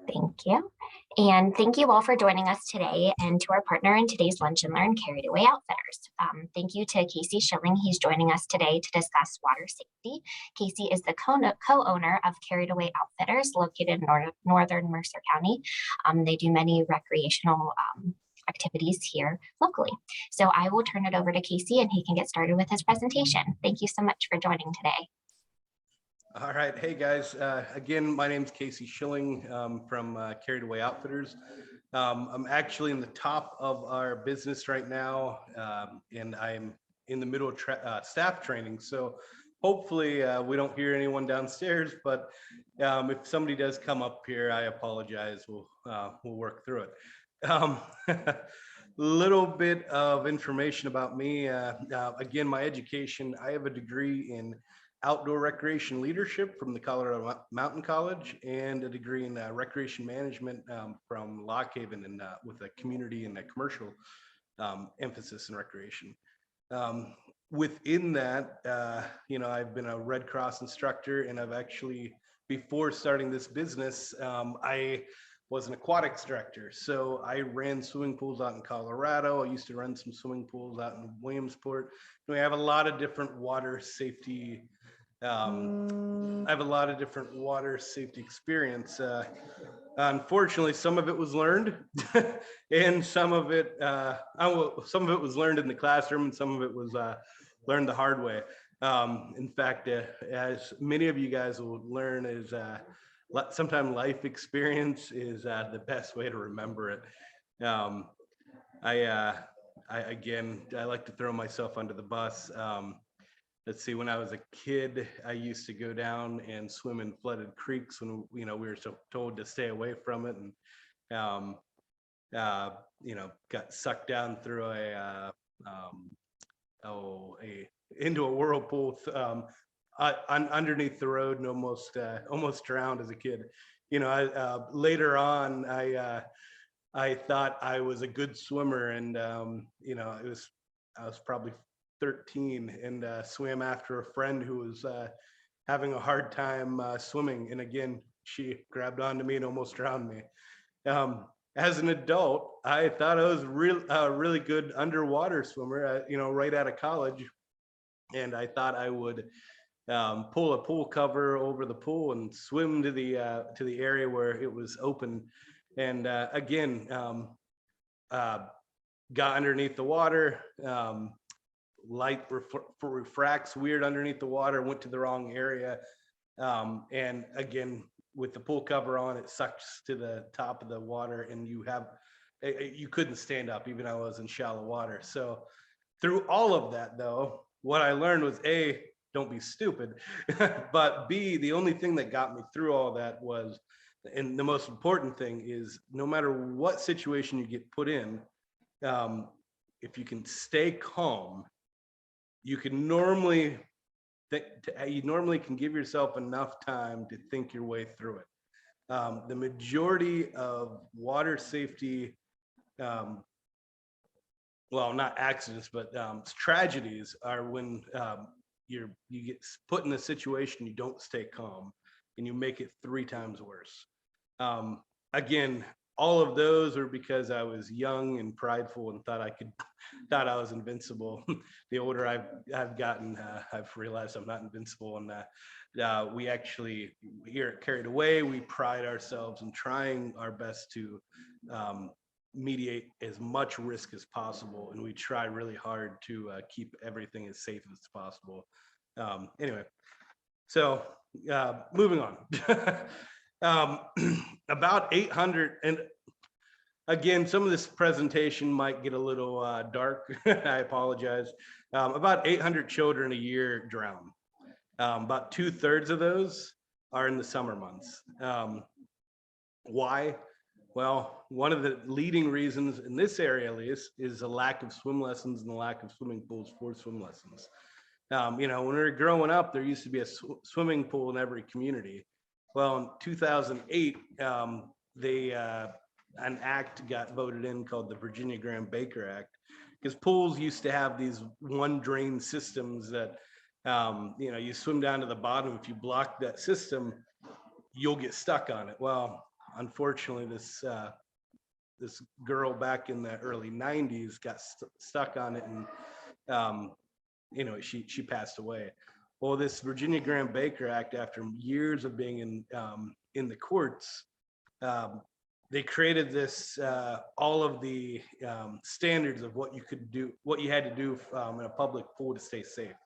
Thank you. And thank you all for joining us today and to our partner in today's Lunch and Learn, Carried Away Outfitters. Thank you to Casey Shilling. He's joining us today to discuss water safety. Casey is the co-owner of Carried Away Outfitters located in northern Mercer County. They do many recreational activities here locally. So I will turn it over to Casey and he can get started with his presentation. Thank you so much for joining today. All right. Hey, guys. Again, my name's Casey Shilling from Carried Away Outfitters. I'm actually in the top of our business right now, and I'm in the middle of staff training. So hopefully we don't hear anyone downstairs, but if somebody does come up here, I apologize. We'll work through it. Little bit of information about me. Again, my education, I have a degree in outdoor recreation leadership from the Colorado Mountain College and a degree in recreation management from Lock Haven and with a community and a commercial emphasis in recreation. Within that, I've been a Red Cross instructor, and I've actually, before starting this business, I was an aquatics director. So I ran swimming pools out in Colorado. I used to run some swimming pools out in Williamsport. We have a lot of different water safety experience. Unfortunately, some of it was learned, and some of it was learned in the classroom, and some of it was learned the hard way. In fact, as many of you guys will learn, is sometimes life experience is the best way to remember it. I like to throw myself under the bus. Let's see, when I was a kid, I used to go down and swim in flooded creeks when, we were so told to stay away from it, and, got sucked down through into a whirlpool underneath the road, and almost drowned as a kid. Later on, I thought I was a good swimmer, and, I was probably 13 and swam after a friend who was having a hard time swimming, and again she grabbed onto me and almost drowned me. As an adult, I thought I was a really good underwater swimmer, right out of college, and I thought I would pull a pool cover over the pool and swim to the area where it was open, and again got underneath the water. Light refracts weird underneath the water, went to the wrong area, and again, with the pool cover on, it sucks to the top of the water, and you couldn't stand up, even though I was in shallow water. So through all of that, though, what I learned was A, don't be stupid, but B, the only thing that got me through all that was, and the most important thing is, no matter what situation you get put in, if you can stay calm, you can normally can give yourself enough time to think your way through it. The majority of water safety, well, not accidents, but tragedies are when you get put in a situation, you don't stay calm, and you make it 3 times worse. Again, all of those are because I was young and prideful and thought I was invincible. The older I've gotten, I've realized I'm not invincible. And we actually, here at Carried Away, we pride ourselves in trying our best to mediate as much risk as possible, and we try really hard to keep everything as safe as possible. Anyway, so moving on. About 800, and again, some of this presentation might get a little dark. I apologize. About 800 children a year drown. About 2/3 of those are in the summer months. Why? Well, one of the leading reasons in this area, at least, is a lack of swim lessons and the lack of swimming pools for swim lessons. When we were growing up, there used to be a swimming pool in every community. Well, in 2008, an act got voted in called the Virginia Graham-Baker Act, because pools used to have these one drain systems that, you swim down to the bottom. If you block that system, you'll get stuck on it. Well, unfortunately, this girl back in the early 90s got stuck on it, and she passed away. Well, this Virginia Graham Baker Act, after years of being in the courts, they created this all of the standards of what you could do, what you had to do in a public pool to stay safe.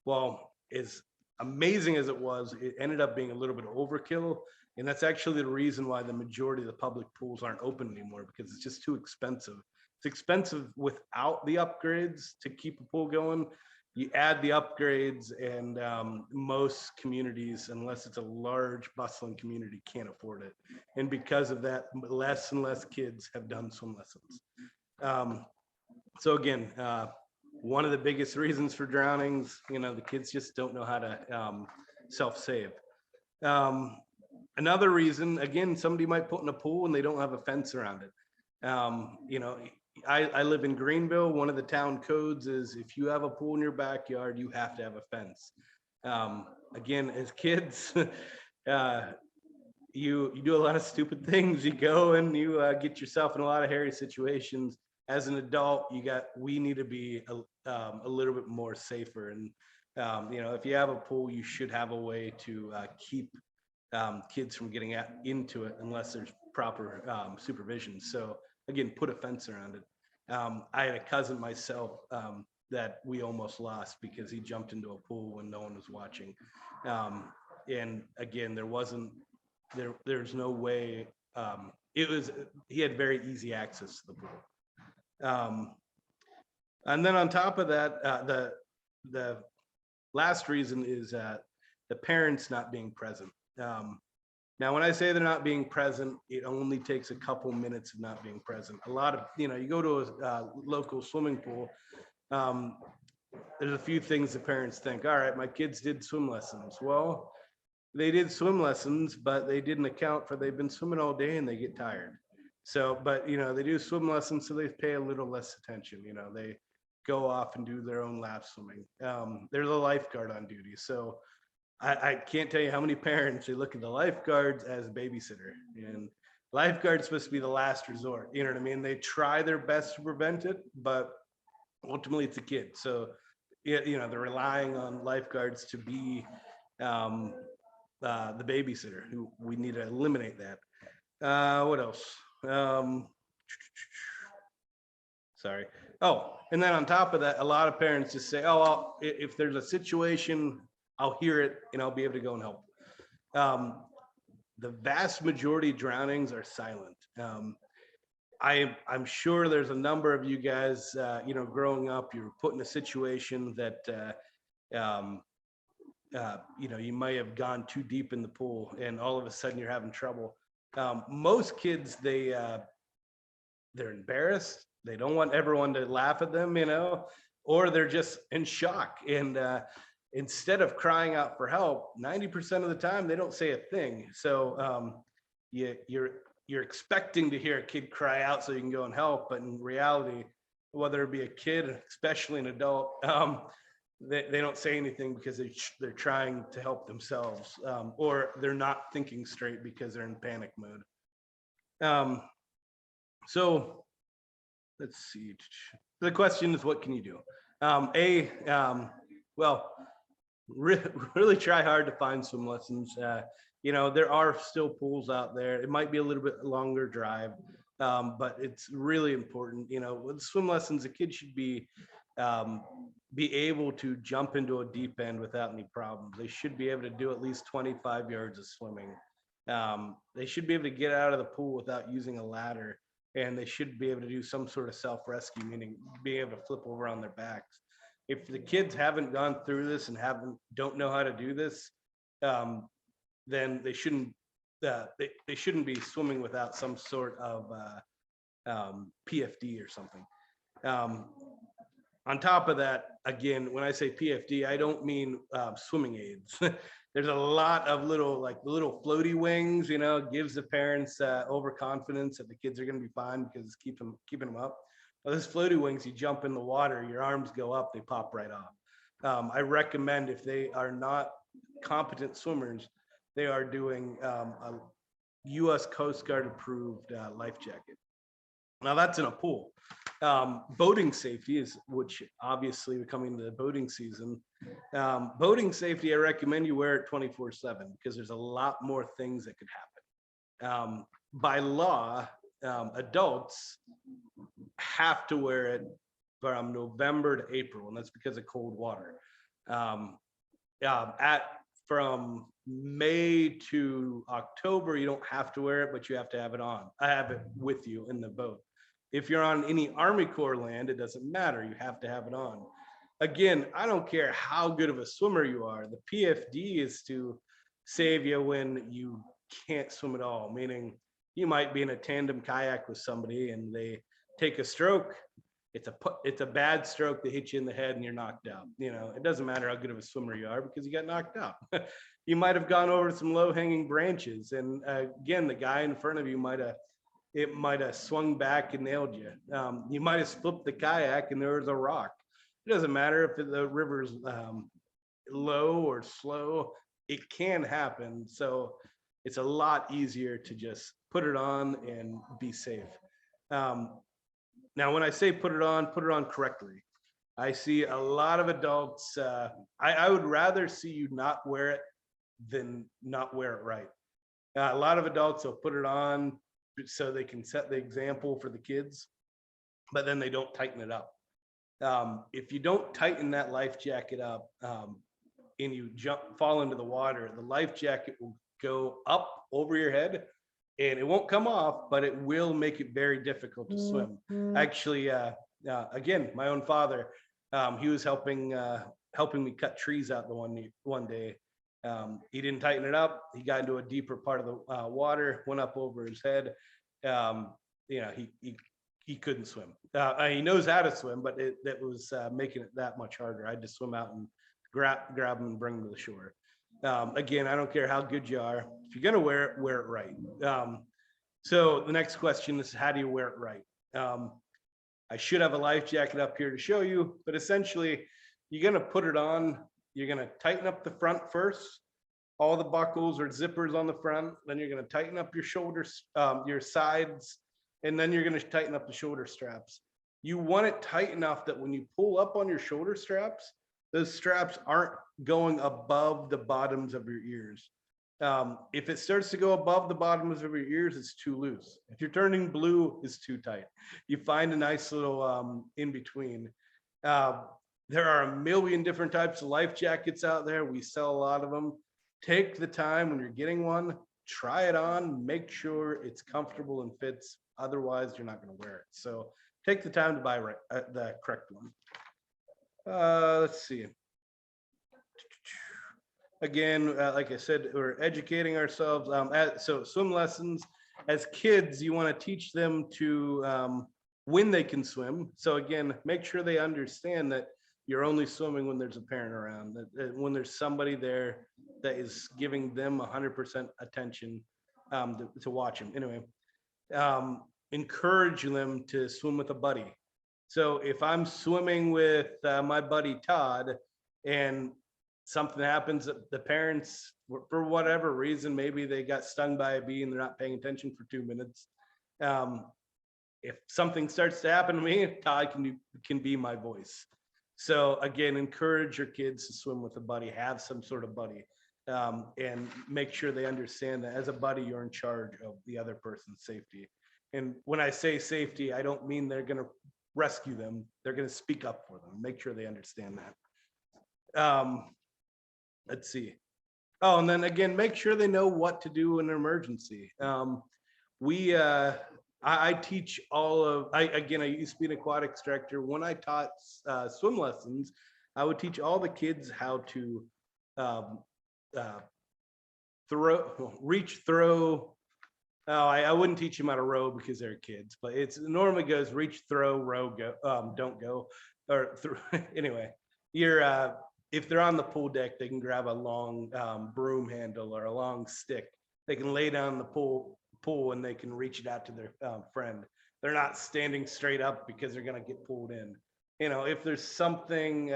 Well, as amazing as it was, it ended up being a little bit of overkill. And that's actually the reason why the majority of the public pools aren't open anymore, because it's just too expensive. It's expensive without the upgrades to keep a pool going. You add the upgrades, and most communities, unless it's a large bustling community, can't afford it. And because of that, less and less kids have done swim lessons. So again, one of the biggest reasons for drownings, the kids just don't know how to self-save. Another reason, again, somebody might put in a pool and they don't have a fence around it. I live in Greenville. One of the town codes is if you have a pool in your backyard, you have to have a fence. Again, as kids, you do a lot of stupid things. You go and you get yourself in a lot of hairy situations. As an adult, we need to be a little bit more safer. And if you have a pool, you should have a way to keep kids from getting into it unless there's proper supervision. So again, put a fence around it. I had a cousin myself that we almost lost because he jumped into a pool when no one was watching. And again, there's no way. He had very easy access to the pool. And then on top of that, the last reason is the parents not being present. Now, when I say they're not being present, it only takes a couple minutes of not being present. A lot of, you go to a local swimming pool, there's a few things the parents think, all right, my kids did swim lessons. Well, they did swim lessons, but they didn't account for they've been swimming all day and they get tired. So, but, they do swim lessons, so they pay a little less attention. They go off and do their own lap swimming. There's a lifeguard on duty. So I can't tell you how many parents, they look at the lifeguards as a babysitter, and lifeguard's supposed to be the last resort. You know what I mean? They try their best to prevent it, but ultimately it's a kid. So, they're relying on lifeguards to be the babysitter. Who we need to eliminate that. What else? Sorry. Oh, and then on top of that, a lot of parents just say, oh, if there's a situation, I'll hear it and I'll be able to go and help. The vast majority of drownings are silent. I'm sure there's a number of you guys, growing up, you were put in a situation that, you might have gone too deep in the pool and all of a sudden you're having trouble. Most kids, they're embarrassed. They don't want everyone to laugh at them, or they're just in shock. And instead of crying out for help, 90% of the time they don't say a thing. So you're expecting to hear a kid cry out so you can go and help, but in reality, whether it be a kid, especially an adult, they don't say anything because they're trying to help themselves, or they're not thinking straight because they're in panic mode. So let's see. The question is, what can you do? Well, really try hard to find swim lessons. There are still pools out there. It might be a little bit longer drive, but it's really important. With swim lessons, a kid should be able to jump into a deep end without any problems. They should be able to do at least 25 yards of swimming. They should be able to get out of the pool without using a ladder, and they should be able to do some sort of self-rescue, meaning being able to flip over on their backs. If the kids haven't gone through this and don't know how to do this, then they shouldn't be swimming without some sort of PFD or something. On top of that, again, when I say PFD, I don't mean swimming aids. There's a lot of little floaty wings, gives the parents overconfidence that the kids are going to be fine because it's keeping them up. Well, those floaty wings, you jump in the water, your arms go up, they pop right off. I recommend, if they are not competent swimmers, they are doing US Coast Guard approved life jacket. Now that's in a pool. Boating safety is, which obviously we're coming to the boating season. Boating safety, I recommend you wear it 24/7 because there's a lot more things that could happen. By law, adults have to wear it from November to April, and that's because of cold water. From May to October, you don't have to wear it, but you have to have it on. I have it with you in the boat. If you're on any Army Corps land, it doesn't matter. You have to have it on. Again, I don't care how good of a swimmer you are. The PFD is to save you when you can't swim at all, meaning you might be in a tandem kayak with somebody and they take a stroke. It's a bad stroke. They hit you in the head and you're knocked out. You know, it doesn't matter how good of a swimmer you are because you got knocked out. You might have gone over some low hanging branches, and again, the guy in front of you might have swung back and nailed you. You might have flipped the kayak and there was a rock. It doesn't matter if the river's low or slow. It can happen. So it's a lot easier to just put it on and be safe. Now, when I say put it on correctly. I see a lot of adults. I would rather see you not wear it than not wear it right. A lot of adults will put it on so they can set the example for the kids, but then they don't tighten it up. If you don't tighten that life jacket up and you fall into the water, the life jacket will go up over your head and it won't come off, but it will make it very difficult to swim. Actually, again, my own father, he was helping me cut trees out the one day. He didn't tighten it up. He got into a deeper part of the water, went up over his head. He couldn't swim. He knows how to swim, but that was making it that much harder. I had to swim out and grab him and bring him to the shore. Again, I don't care how good you are. If you're gonna wear it right. So the next question is, how do you wear it right? I should have a life jacket up here to show you, but essentially, you're gonna put it on. You're gonna tighten up the front first, all the buckles or zippers on the front. Then you're gonna tighten up your shoulders, your sides, and then you're gonna tighten up the shoulder straps. You want it tight enough that when you pull up on your shoulder straps, those straps aren't going above the bottoms of your ears. If it starts to go above the bottoms of your ears, it's too loose. If you're turning blue, it's too tight. You find a nice little in between. There are a million different types of life jackets out there. We sell a lot of them. Take the time when you're getting one, try it on, make sure it's comfortable and fits. Otherwise, you're not going to wear it. So take the time to buy the correct one. Let's see. Again, like I said, we're educating ourselves. So swim lessons, as kids, you want to teach them to when they can swim. So again, make sure they understand that you're only swimming when there's a parent around, that when there's somebody there that is giving them 100% attention to watch them. Anyway, encourage them to swim with a buddy. So if I'm swimming with my buddy Todd and something happens, the parents, for whatever reason, maybe they got stung by a bee and they're not paying attention for 2 minutes. If something starts to happen to me, Todd can be my voice. So again, encourage your kids to swim with a buddy, have some sort of buddy, and make sure they understand that as a buddy, you're in charge of the other person's safety. And when I say safety, I don't mean they're going to rescue them. They're going to speak up for them, make sure they understand that. Let's see. Oh, and then again, make sure they know what to do in an emergency. I teach all of, I used to be an aquatics director. When I taught swim lessons, I would teach all the kids how to reach, throw. Oh, I wouldn't teach them how to row because they're kids, but it normally goes reach, throw, row, go, don't go, or anyway, if they're on the pool deck, they can grab a long broom handle or a long stick. They can lay down the pool and they can reach it out to their friend. They're not standing straight up because they're going to get pulled in. You know, if there's something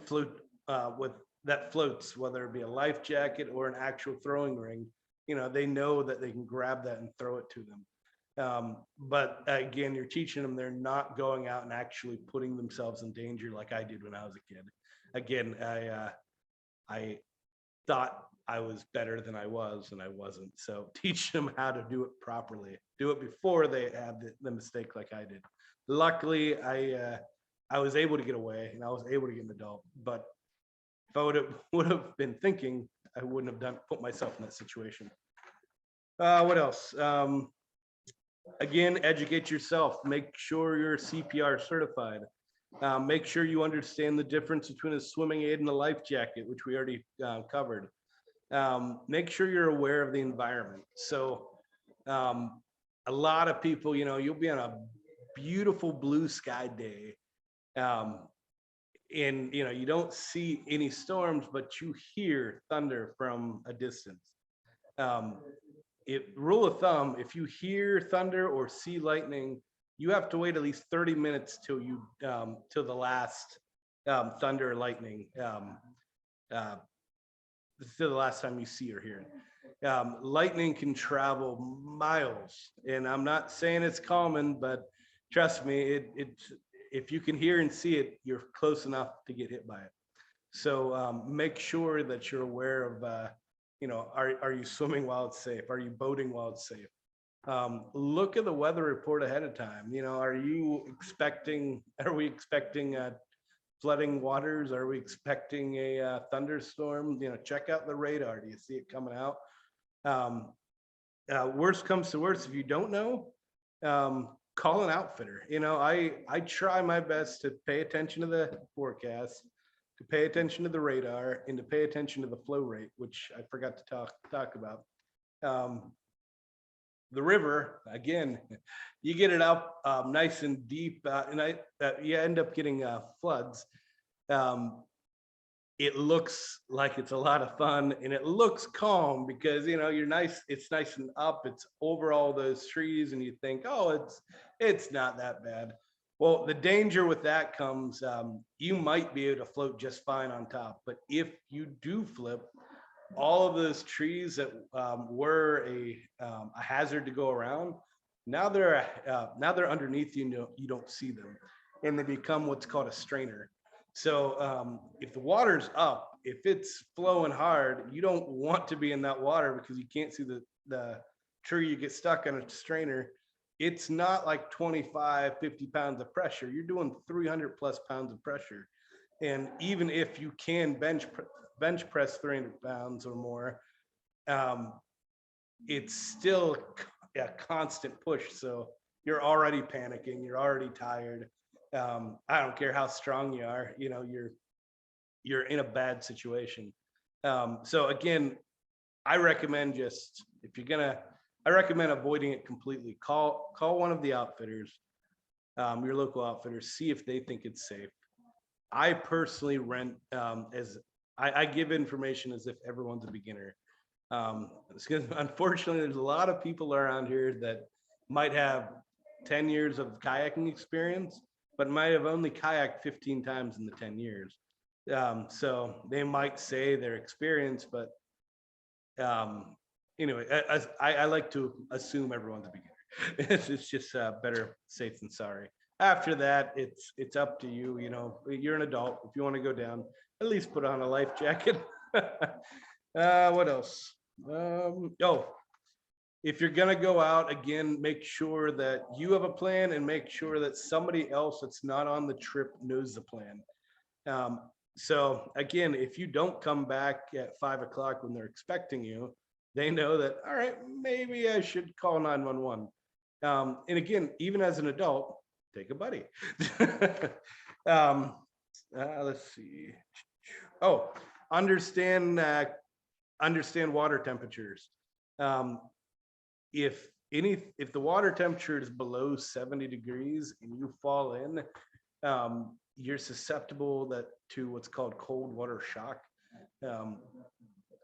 float that floats, whether it be a life jacket or an actual throwing ring, they know that they can grab that and throw it to them. But again, you're teaching them they're not going out and actually putting themselves in danger like I did when I was a kid. Again, I thought I was better than I was, and I wasn't. So teach them how to do it properly. Do it before they have the mistake like I did. Luckily, I was able to get away, and I was able to get an adult. But if I would have been thinking, I wouldn't have put myself in that situation. What else? Again, educate yourself. Make sure you're CPR certified. Make sure you understand the difference between a swimming aid and a life jacket, which we already covered. Make sure you're aware of the environment. So a lot of people, you'll be on a beautiful blue sky day. And you don't see any storms, but you hear thunder from a distance. Rule of thumb, if you hear thunder or see lightning, you have to wait at least 30 minutes till the last thunder or lightning, till the last time you see or hear it. Lightning can travel miles, and I'm not saying it's common, but trust me, if you can hear and see it, you're close enough to get hit by it. So make sure that you're aware of, are you swimming while it's safe? Are you boating while it's safe? Look at the weather report ahead of time. Are we expecting flooding waters? Are we expecting a thunderstorm? Check out the radar. Do you see it coming out? Worst comes to worst, if you don't know, call an outfitter. I try my best to pay attention to the forecast, to pay attention to the radar, and to pay attention to the flow rate, which I forgot to talk about. The river, again, you get it up nice and deep, and you end up getting floods. It looks like it's a lot of fun, and it looks calm because it's nice and up, it's over all those trees, and you think, oh, it's not that bad. Well, the danger with that comes, you might be able to float just fine on top, but if you do flip, all of those trees that were a hazard to go around, now they're underneath you. You don't see them, and they become what's called a strainer. So if the water's up, if it's flowing hard, you don't want to be in that water because you can't see the tree. You get stuck on a strainer. It's not like 25, 50 pounds of pressure. You're doing 300 plus pounds of pressure. And even if you can bench press 300 pounds or more, it's still a constant push. So you're already panicking, you're already tired. I don't care how strong you are, you're in a bad situation. So again, I recommend I recommend avoiding it completely. Call one of the outfitters, your local outfitters, see if they think it's safe. I personally rent I give information as if everyone's a beginner. Because unfortunately, there's a lot of people around here that might have 10 years of kayaking experience, but might have only kayaked 15 times in the 10 years. So they might say they're experienced, but anyway, I like to assume everyone's a beginner. It's just better safe than sorry. After that, it's up to you. You're an adult. If you want to go down, at least put on a life jacket. What else? If you're gonna go out, again, make sure that you have a plan and make sure that somebody else that's not on the trip knows the plan. So again, if you don't come back at 5 o'clock when they're expecting you, they know that, all right, maybe I should call 911. And again, even as an adult, take a buddy. Let's see. Oh, understand water temperatures. If the water temperature is below 70 degrees and you fall in, you're susceptible to what's called cold water shock.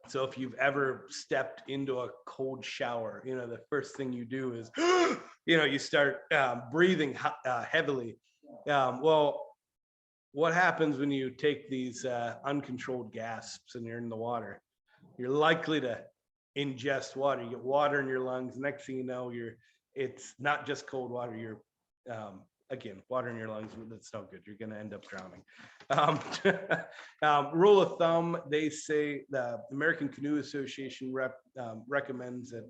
So if you've ever stepped into a cold shower, the first thing you do is, you start breathing heavily. Well, what happens when you take these uncontrolled gasps and you're in the water? You're likely to ingest water. You get water in your lungs. Next thing you know, it's not just cold water. You're again, water in your lungs. That's no good. You're going to end up drowning. Rule of thumb, they say the American Canoe Association recommends that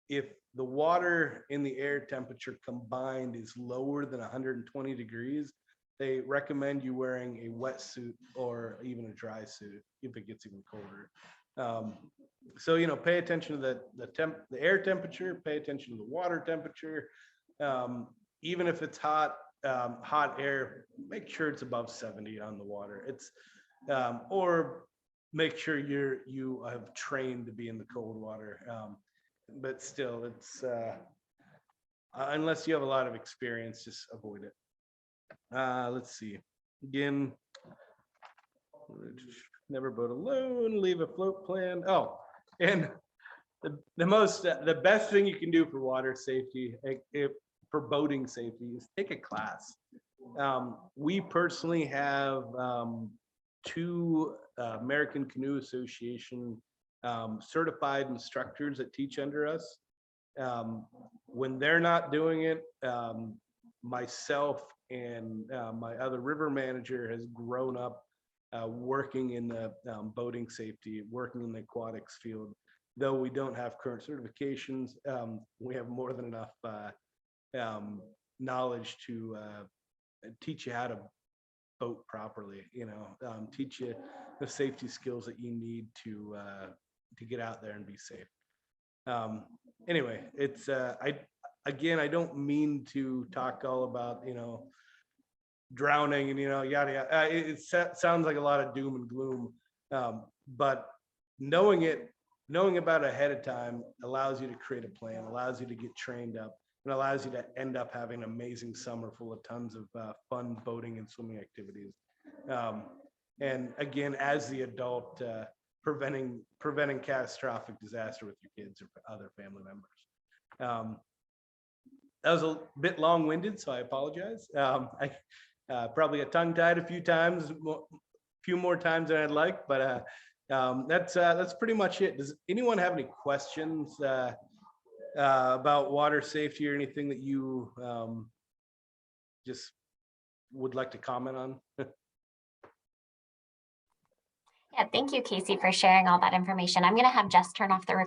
if the water in the air temperature combined is lower than 120 degrees, they recommend you wearing a wetsuit or even a dry suit if it gets even colder. So, you know, pay attention to the air temperature, pay attention to the water temperature. Even if it's hot air, make sure it's above 70 on the water. It's or make sure you have trained to be in the cold water. But still, it's unless you have a lot of experience, just avoid it. Let's see. Again, never boat alone, leave a float plan. Oh, and the best thing you can do for water safety, for boating safety, is take a class. We personally have 2 American Canoe Association certified instructors that teach under us. When they're not doing it, myself and my other river manager has grown up working in the boating safety, working in the aquatics field. Though we don't have current certifications, we have more than enough knowledge to teach you how to boat properly, you know, teach you the safety skills that you need to get out there and be safe. Anyway, it's I don't mean to talk all about, you know, drowning and, you know, yada yada. It sounds like a lot of doom and gloom, but knowing about it ahead of time allows you to create a plan, allows you to get trained up, and allows you to end up having an amazing summer full of tons of fun boating and swimming activities. And again, as the adult, preventing catastrophic disaster with your kids or other family members. That was a bit long-winded, so I apologize. I probably got tongue-tied a few times, few more times than I'd like, but that's pretty much it. Does anyone have any questions about water safety or anything that you just would like to comment on? Yeah, thank you, Casey, for sharing all that information. I'm going to have Jess turn off the recording.